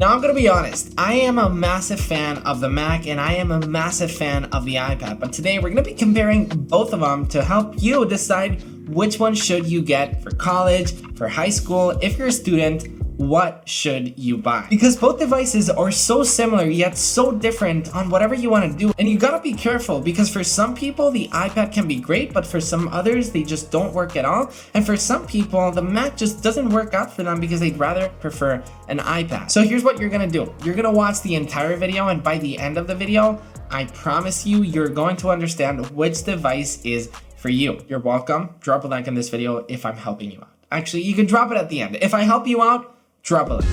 Now, I'm gonna be honest, I am a massive fan of the Mac and I am a massive fan of the iPad, but today we're gonna be comparing both of them to help you decide which one should you get for college, for high school. If you're a student, what should you buy? Because both devices are so similar yet so different on whatever you want to do, and you gotta be careful because for some people the iPad can be great, but for some others they just don't work at all, and for some people the Mac just doesn't work out for them because they'd rather prefer an iPad. So here's what you're gonna do. You're gonna watch the entire video, and by the end of the video I promise you're going to understand which device is for you. You're welcome. Drop a like on this video if I'm helping you out. Actually, you can drop it at the end. If I help you out, drop a like.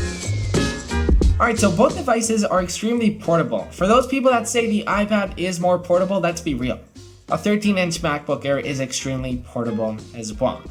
Alright, so both devices are extremely portable. For those people that say the iPad is more portable, let's be real. A 13-inch MacBook Air is extremely portable as well.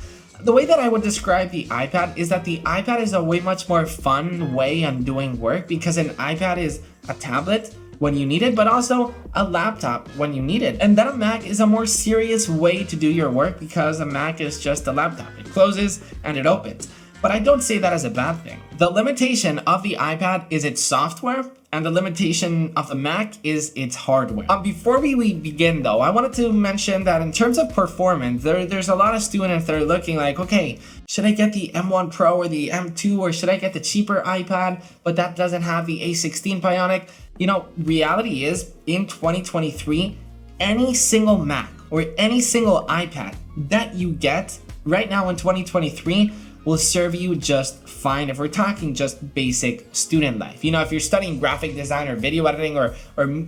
The way that I would describe the iPad is that the iPad is a way much more fun way on doing work because an iPad is a tablet when you need it, but also a laptop when you need it. And then a Mac is a more serious way to do your work because a Mac is just a laptop. It closes and it opens. But I don't say that as a bad thing. The limitation of the iPad is its software, and the limitation of the Mac is its hardware. Before we begin though, I wanted to mention that in terms of performance, there's a lot of students that are looking like, okay, should I get the M1 Pro or the M2, or should I get the cheaper iPad, but that doesn't have the A16 Bionic? You know, reality is, in 2023, any single Mac or any single iPad that you get right now in 2023 will serve you just fine if we're talking just basic student life. You know, if you're studying graphic design or video editing or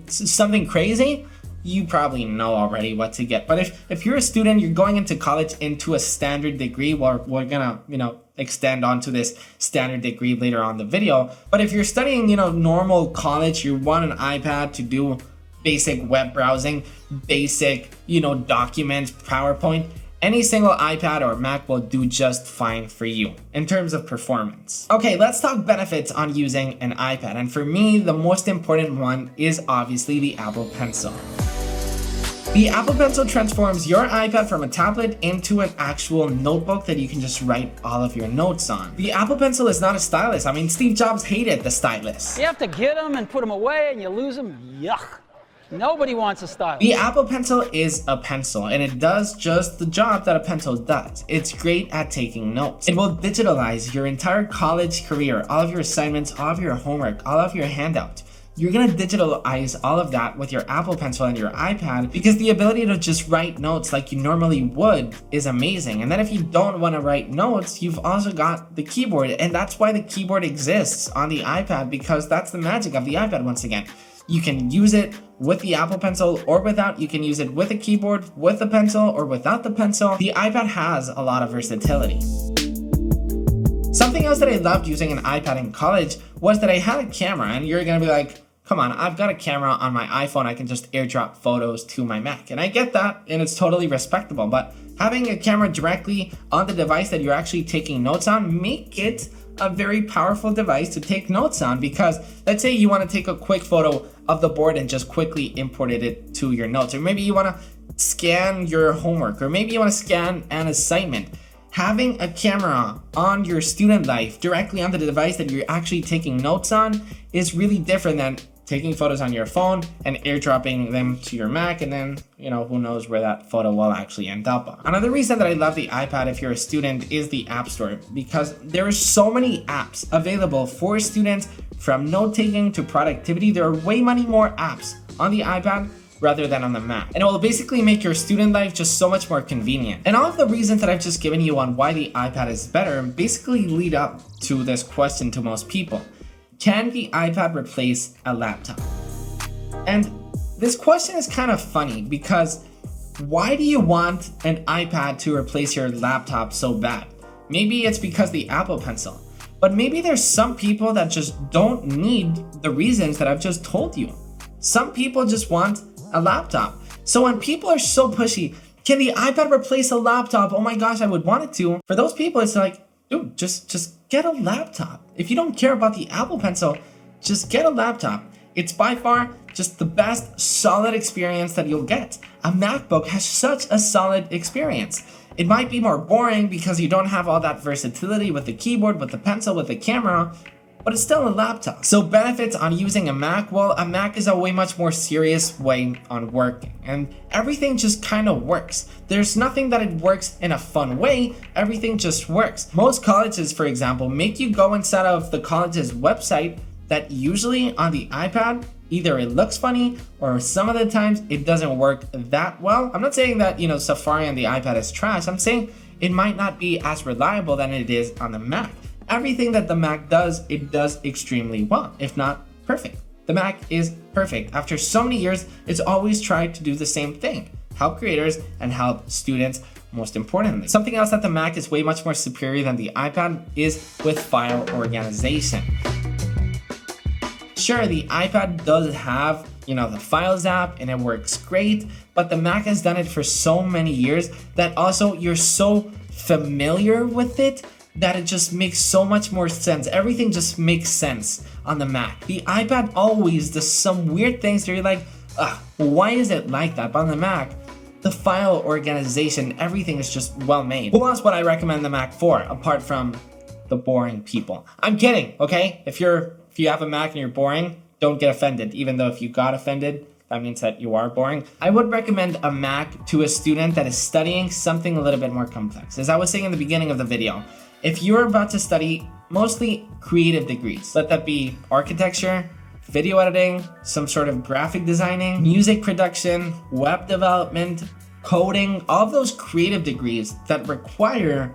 something crazy, you probably know already what to get. But if you're a student, you're going into college into a standard degree, well, we're gonna, extend onto this standard degree later on in the video. But if you're studying, normal college, you want an iPad to do basic web browsing, basic, documents, PowerPoint, any single iPad or Mac will do just fine for you in terms of performance. Okay, let's talk benefits on using an iPad. And for me, the most important one is obviously the Apple Pencil. The Apple Pencil transforms your iPad from a tablet into an actual notebook that you can just write all of your notes on. The Apple Pencil is not a stylus. I mean, Steve Jobs hated the stylus. You have to get them and put them away and you lose them. Yuck. Nobody wants a stylus. The Apple Pencil is a pencil, and it does just the job that a pencil does. It's great at taking notes. It will digitalize your entire college career, all of your assignments, all of your homework, all of your handouts. You're gonna digitalize all of that with your Apple Pencil and your iPad because the ability to just write notes like you normally would is amazing. And then if you don't wanna write notes, you've also got the keyboard, and that's why the keyboard exists on the iPad, because that's the magic of the iPad once again. You can use it with the Apple Pencil or without. You can use it with a keyboard, with a pencil, or without the pencil. The iPad has a lot of versatility. Something else that I loved using an iPad in college was that I had a camera, and you're gonna be like, come on, I've got a camera on my iPhone, I can just airdrop photos to my Mac. And I get that, and it's totally respectable, but having a camera directly on the device that you're actually taking notes on make it a very powerful device to take notes on, because let's say you want to take a quick photo of the board and just quickly imported it to your notes, or maybe you want to scan your homework, or maybe you want to scan an assignment. Having a camera on your student life directly on the device that you're actually taking notes on is really different than taking photos on your phone and airdropping them to your Mac, and then, who knows where that photo will actually end up on. Another reason that I love the iPad if you're a student is the App Store, because there are so many apps available for students, from note-taking to productivity. There are way many more apps on the iPad rather than on the Mac. And it will basically make your student life just so much more convenient. And all of the reasons that I've just given you on why the iPad is better basically lead up to this question to most people. Can the iPad replace a laptop? And this question is kind of funny because why do you want an iPad to replace your laptop so bad? Maybe it's because the Apple Pencil, but maybe there's some people that just don't need the reasons that I've just told you. Some people just want a laptop. So when people are so pushy, can the iPad replace a laptop? Oh my gosh, I would want it to. For those people, it's like, dude, just get a laptop. If you don't care about the Apple Pencil, just get a laptop. It's by far just the best solid experience that you'll get. A MacBook has such a solid experience. It might be more boring because you don't have all that versatility with the keyboard, with the pencil, with the camera, but it's still a laptop. So benefits on using a Mac, well, a Mac is a way much more serious way on working, and everything just kind of works. There's nothing that it works in a fun way, everything just works. Most colleges, for example, make you go inside of the college's website that usually on the iPad, either it looks funny or some of the times it doesn't work that well. I'm not saying that, Safari on the iPad is trash. I'm saying it might not be as reliable than it is on the Mac. Everything that the Mac does, it does extremely well, if not perfect. The Mac is perfect. After so many years, it's always tried to do the same thing, help creators and help students most importantly. Something else that the Mac is way much more superior than the iPad is with file organization. Sure, the iPad does have, the Files app and it works great, but the Mac has done it for so many years that also you're so familiar with it that it just makes so much more sense. Everything just makes sense on the Mac. The iPad always does some weird things where you're like, why is it like that? But on the Mac, the file organization, everything is just well made. Who else would I recommend the Mac for, apart from the boring people? I'm kidding, okay? If you have a Mac and you're boring, don't get offended. Even though if you got offended, that means that you are boring. I would recommend a Mac to a student that is studying something a little bit more complex. As I was saying in the beginning of the video, if you're about to study mostly creative degrees, let that be architecture, video editing, some sort of graphic designing, music production, web development, coding, all of those creative degrees that require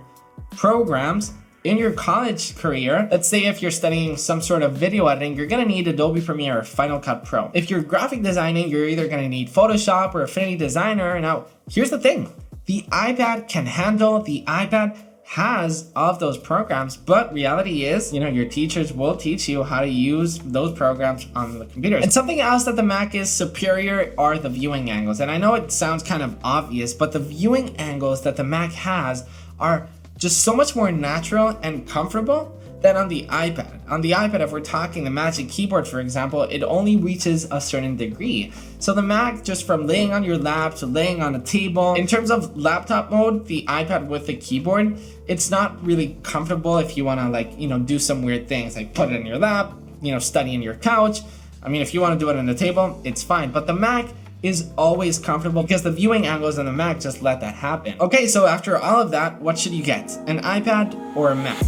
programs in your college career. Let's say if you're studying some sort of video editing, you're gonna need Adobe Premiere or Final Cut Pro. If you're graphic designing, you're either gonna need Photoshop or Affinity Designer. Now, here's the thing. The iPad can handle, the iPad has all of those programs, but reality is, your teachers will teach you how to use those programs on the computers. And something else that the Mac is superior are the viewing angles. And I know it sounds kind of obvious, but the viewing angles that the Mac has are just so much more natural and comfortable than on the iPad. On the iPad, if we're talking the Magic Keyboard, for example, it only reaches a certain degree. So the Mac, just from laying on your lap to laying on a table, in terms of laptop mode, the iPad with the keyboard, it's not really comfortable if you wanna do some weird things, like put it in your lap, study in your couch. I mean, if you wanna do it on the table, it's fine. But the Mac is always comfortable because the viewing angles on the Mac just let that happen. Okay, so after all of that, what should you get? An iPad or a Mac?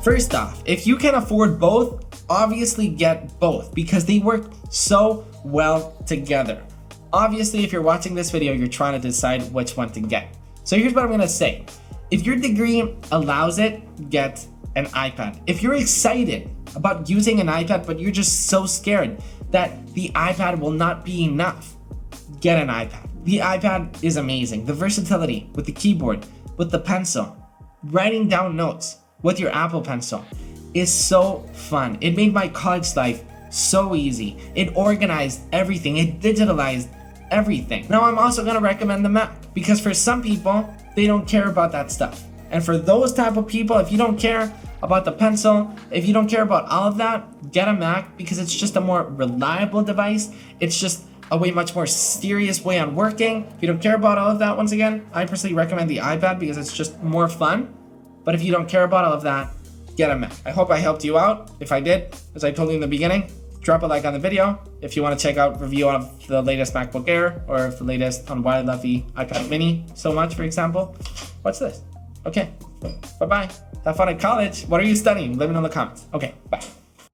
First off, if you can afford both, obviously get both because they work so well together. Obviously, if you're watching this video, you're trying to decide which one to get. So here's what I'm gonna say. If your degree allows it, get an iPad. If you're excited about using an iPad, but you're just so scared that the iPad will not be enough, get an iPad. The iPad is amazing. The versatility with the keyboard, with the pencil, writing down notes with your Apple Pencil is so fun. It made my college life so easy. It organized everything. It digitalized everything. Now I'm also gonna recommend the Mac because for some people, they don't care about that stuff. And for those type of people, if you don't care about the pencil, if you don't care about all of that, get a Mac because it's just a more reliable device. It's just a way much more serious way on working. If you don't care about all of that, once again, I personally recommend the iPad because it's just more fun. But if you don't care about all of that, get a Mac. I hope I helped you out. If I did, as I told you in the beginning, drop a like on the video. If you want to check out review of the latest MacBook Air or the latest on why I love the iPad mini so much, for example, watch this. Okay, bye-bye. Have fun at college. What are you studying? Let me know in the comments. Okay, bye.